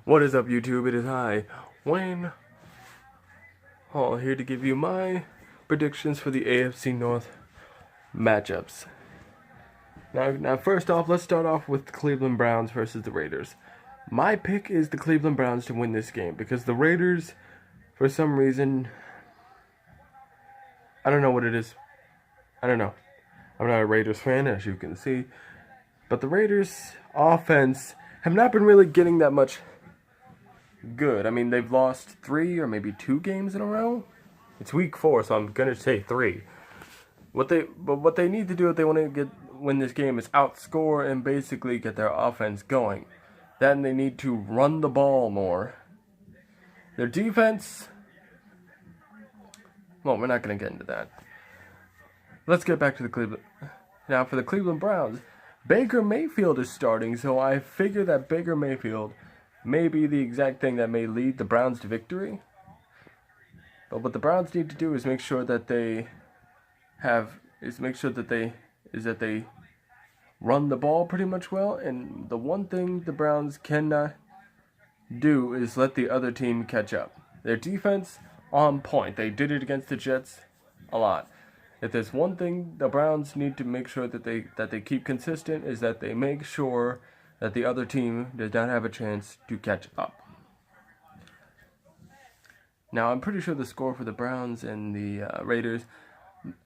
What is up, YouTube? It is I, Wayne Hall, here to give you my predictions for the AFC North matchups. Now, first off, let's start off with the Cleveland Browns versus the Raiders. My pick is the Cleveland Browns to win this game because the Raiders, for some reason, I don't know what it is. I don't know. I'm not a Raiders fan, as you can see, but the Raiders' offense have not been really getting that much good. I mean, they've lost 3 or maybe 2 games in a row. It's week 4, so I'm gonna say 3. What they need to do if they want to win this game is outscore and basically get their offense going. Then they need to run the ball more. Their defense, well, we're not gonna get into that. Let's get back to the Cleveland. Now for the Cleveland Browns, Baker Mayfield is starting, so I figure that Baker Mayfield may be the exact thing that may lead the Browns to victory. But what the Browns need to do is make sure that they run the ball pretty much well. And the one thing the Browns cannot do is let the other team catch up. Their defense on point. They did it against the Jets a lot. If there's one thing the Browns need to make sure that they keep consistent is that they make sure that the other team does not have a chance to catch up. Now, I'm pretty sure the score for the Browns and the Raiders,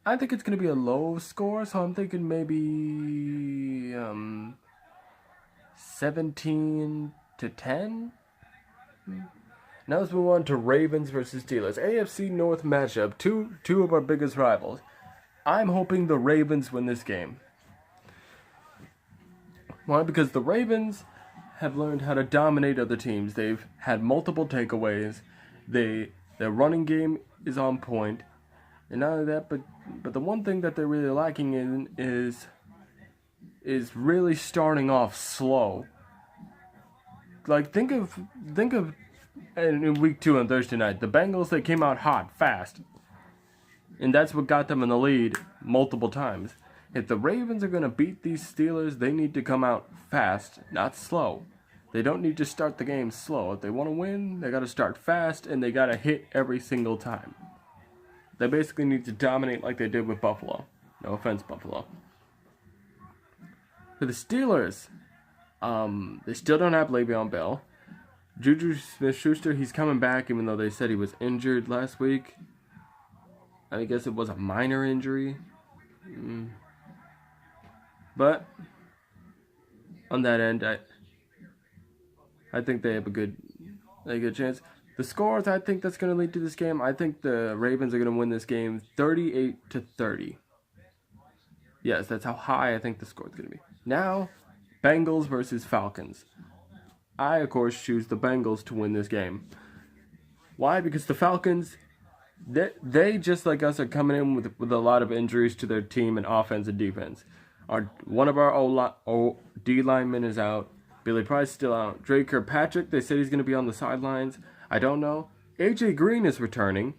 I think it's going to be a low score, so I'm thinking maybe 17-10. Now let's move on to Ravens versus Steelers. AFC North matchup, two of our biggest rivals. I'm hoping the Ravens win this game. Why? Because the Ravens have learned how to dominate other teams. They've had multiple takeaways. Their running game is on point. And not only that, but the one thing that they're really lacking in is really starting off slow. Like think of in week 2 on Thursday night, the Bengals, they came out hot, fast. And that's what got them in the lead multiple times. If the Ravens are going to beat these Steelers, they need to come out fast, not slow. They don't need to start the game slow. If they want to win, they got to start fast, and they got to hit every single time. They basically need to dominate like they did with Buffalo. No offense, Buffalo. For the Steelers, they still don't have Le'Veon Bell. Juju Smith-Schuster, he's coming back, even though they said he was injured last week. I guess it was a minor injury. But on that end, I think they have a good chance. The scores, I think that's going to lead to this game. I think the Ravens are going to win this game 38-30. Yes, that's how high I think the score is going to be. Now, Bengals versus Falcons. I, of course, choose the Bengals to win this game. Why? Because the Falcons, they just like us, are coming in with a lot of injuries to their team in offense and defense. One of our D linemen is out. Billy Price still out. Dre Kirkpatrick, they said he's going to be on the sidelines. I don't know. AJ Green is returning,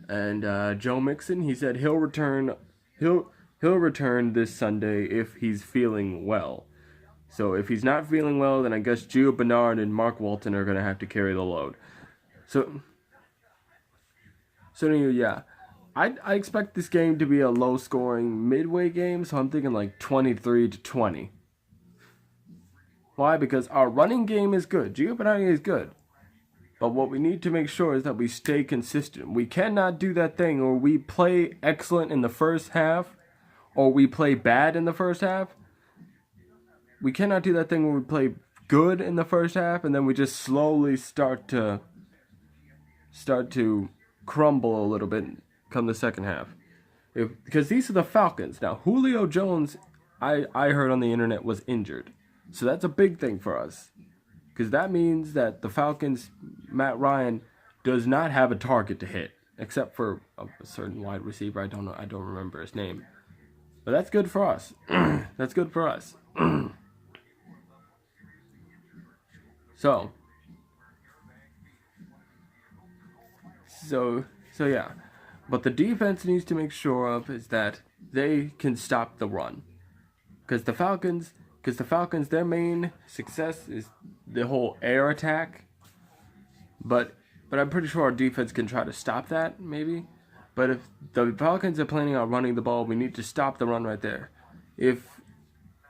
and Joe Mixon, he said he'll return. He'll return this Sunday if he's feeling well. So if he's not feeling well, then I guess Gio Bernard and Mark Walton are going to have to carry the load. So yeah. I expect this game to be a low-scoring midway game, so I'm thinking like 23-20. Why? Because our running game is good. Gio Bernard is good. But what we need to make sure is that we stay consistent. We cannot do that thing where we play excellent in the first half or we play bad in the first half. We cannot do that thing where we play good in the first half and then we just slowly start to crumble a little bit come the second half. Because these are the Falcons. Now, Julio Jones, I heard on the internet, was injured. So that's a big thing for us. Because that means that the Falcons, Matt Ryan, does not have a target to hit. Except for a certain wide receiver. I don't remember his name. But that's good for us. That's good for us. So yeah. But the defense needs to make sure of is that they can stop the run. Because the Falcons, their main success is the whole air attack. But I'm pretty sure our defense can try to stop that, maybe. But if the Falcons are planning on running the ball, we need to stop the run right there.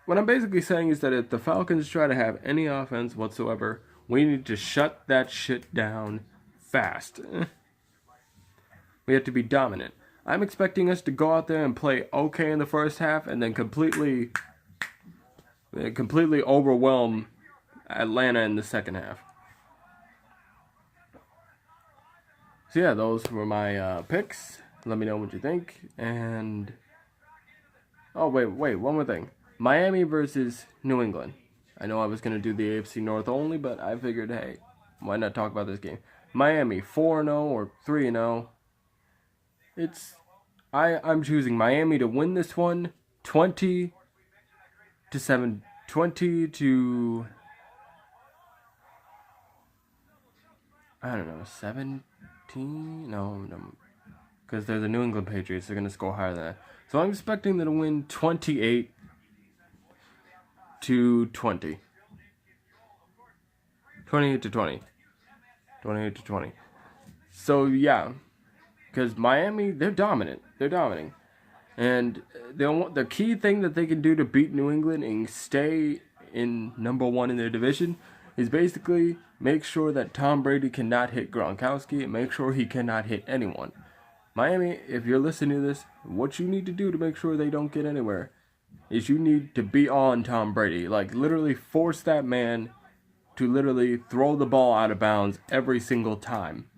What I'm basically saying is that if the Falcons try to have any offense whatsoever, we need to shut that shit down fast. We have to be dominant. I'm expecting us to go out there and play okay in the first half and then completely overwhelm Atlanta in the second half. So yeah, those were my picks. Let me know what you think. And oh wait, one more thing. Miami versus New England. I know I was gonna do the AFC North only, but I figured, hey, why not talk about this game? Miami 4-0 or 3-0. I'm choosing Miami to win this one 20-7, 20 to, I don't know, 17? No, because they're the New England Patriots. They're going to score higher than that. So I'm expecting them to win 28-20. 28-20. 28-20. So, yeah. Because Miami, they're dominant. They're dominating. And the key thing that they can do to beat New England and stay in number one in their division is basically make sure that Tom Brady cannot hit Gronkowski and make sure he cannot hit anyone. Miami, if you're listening to this, what you need to do to make sure they don't get anywhere is you need to be on Tom Brady. Like, literally force that man to literally throw the ball out of bounds every single time.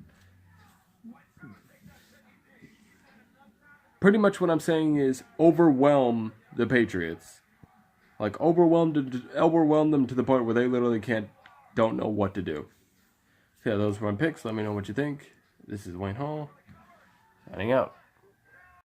Pretty much what I'm saying is overwhelm the Patriots. Like, overwhelm them to the point where they literally don't know what to do. So yeah, those were my picks. Let me know what you think. This is Wayne Hall, signing out.